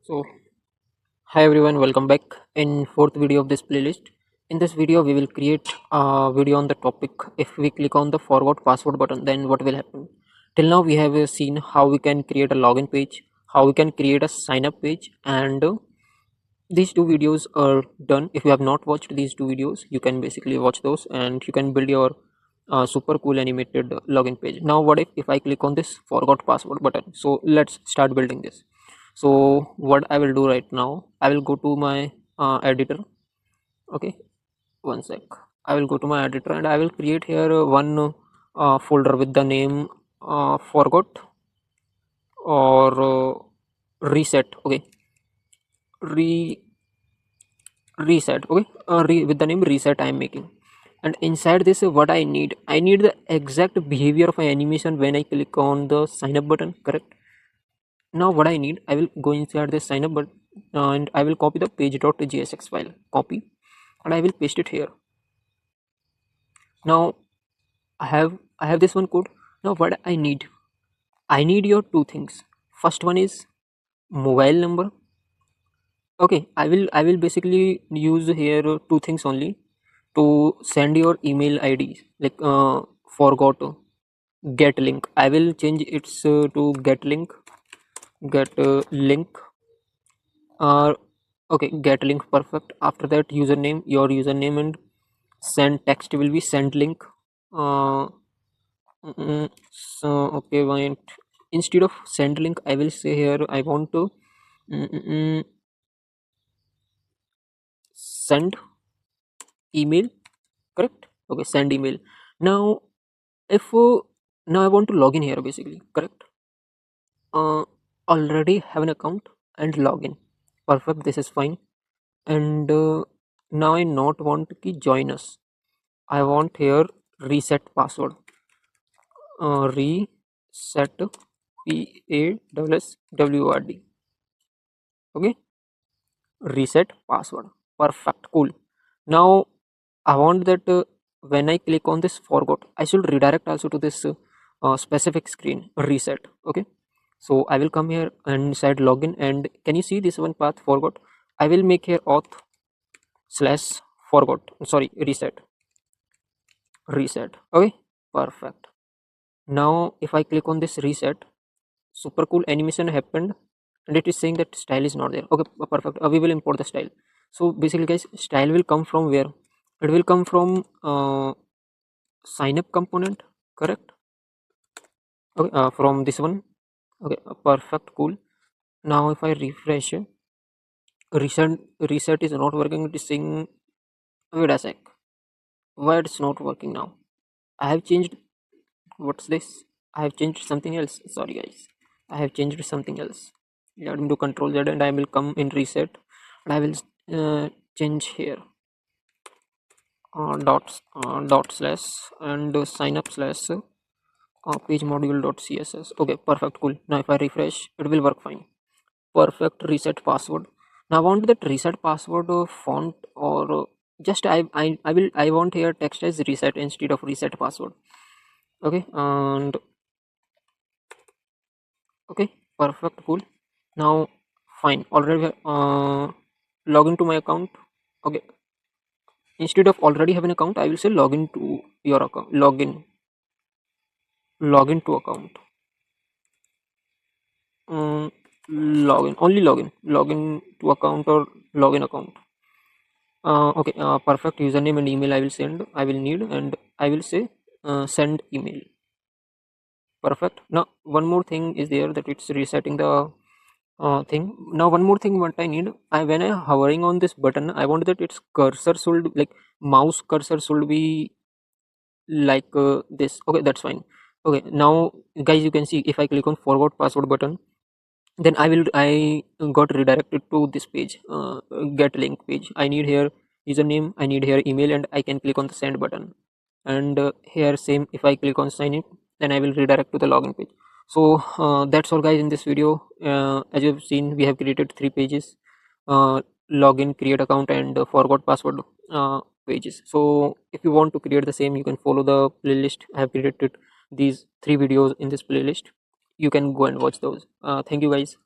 So, hi everyone, welcome back in fourth video of this playlist. In this video, we will create a video on the topic. If we click on the forgot password button, then what will happen? Till now, we have seen how we can create a login page, how we can create a sign up page, and these two videos are done. If you have not watched these two videos, you can basically watch those and you can build your super cool animated login page. Now what if I click on this forgot password button? So let's start building this. So what I will do right now, I will go to my editor. Okay, one sec. I will go to my editor and I will create here one folder with the name forgot or reset. Okay, re reset. Okay, with the name reset I am making. And inside this, what I need the exact behavior of my animation when I click on the sign up button. Correct. Now what I will go inside this sign up button and I will copy the page.jsx file. Copy, and I will paste it here. Now I have this one code. Now what I need your two things. First one is mobile number. Okay, I will basically use here two things only to send your email ID, like forgot get link. I will change it to get link. Okay, get link, perfect. After that, username, your username, and send text will be send link. uh, so okay, wait, instead of send link I will say here I want to mm, mm, mm, send email. Correct. Okay, send email. Now if now I want to log in here basically. Correct. uh Already have an account and login. Perfect, this is fine. And now I not want to join us. I want here reset password. Reset PASSWORD. Okay, reset password. Perfect, cool. Now I want that when I click on this forgot, I should redirect also to this specific screen reset. Okay, so I will come here and inside login, and can you see this one path forgot? I will make here auth slash forgot. Sorry, reset. Okay, perfect. Now if I click on this reset, super cool animation happened, and it is saying that style is not there. Okay, perfect. We will import the style. So basically guys, style will come from where? It will come from sign up component. Correct. Okay, from this one. Okay, perfect, cool. Now if I refresh, reset is not working. It is saying, wait a sec, why it's not working now? I have changed. What's this? I have changed something else. Sorry guys, I have changed something else. Let me do control Z and I will come in reset, and I will change here dot slash and sign up slash page module dot css. Okay, perfect, cool. Now if I refresh, it will work fine. Perfect, reset password. Now I want that reset password font, or just I want here text as reset instead of reset password. Okay, and okay, perfect, cool. Now fine, already log into my account. Okay, instead of already have an account, I will say login to your account. Login to account. um, Login, only login to account, or login account. Okay, perfect. Username and email I will need, and I will say send email. Perfect. Now one more thing is there, that it's resetting the thing. Now one more thing what I need, when I hovering on this button, I want that its cursor should, like mouse cursor should be like this. Okay, that's fine. Okay, now guys, you can see if I click on forward password button, then I got redirected to this page, get link page. I need here username, I need here email, and I can click on the send button. And here same, if I click on sign in, then I will redirect to the login page. So that's all guys in this video. As you have seen, we have created three pages: login, create account, and forgot password pages. So if you want to create the same, you can follow the playlist. I have created these three videos in this playlist. You can go and watch those. Thank you guys.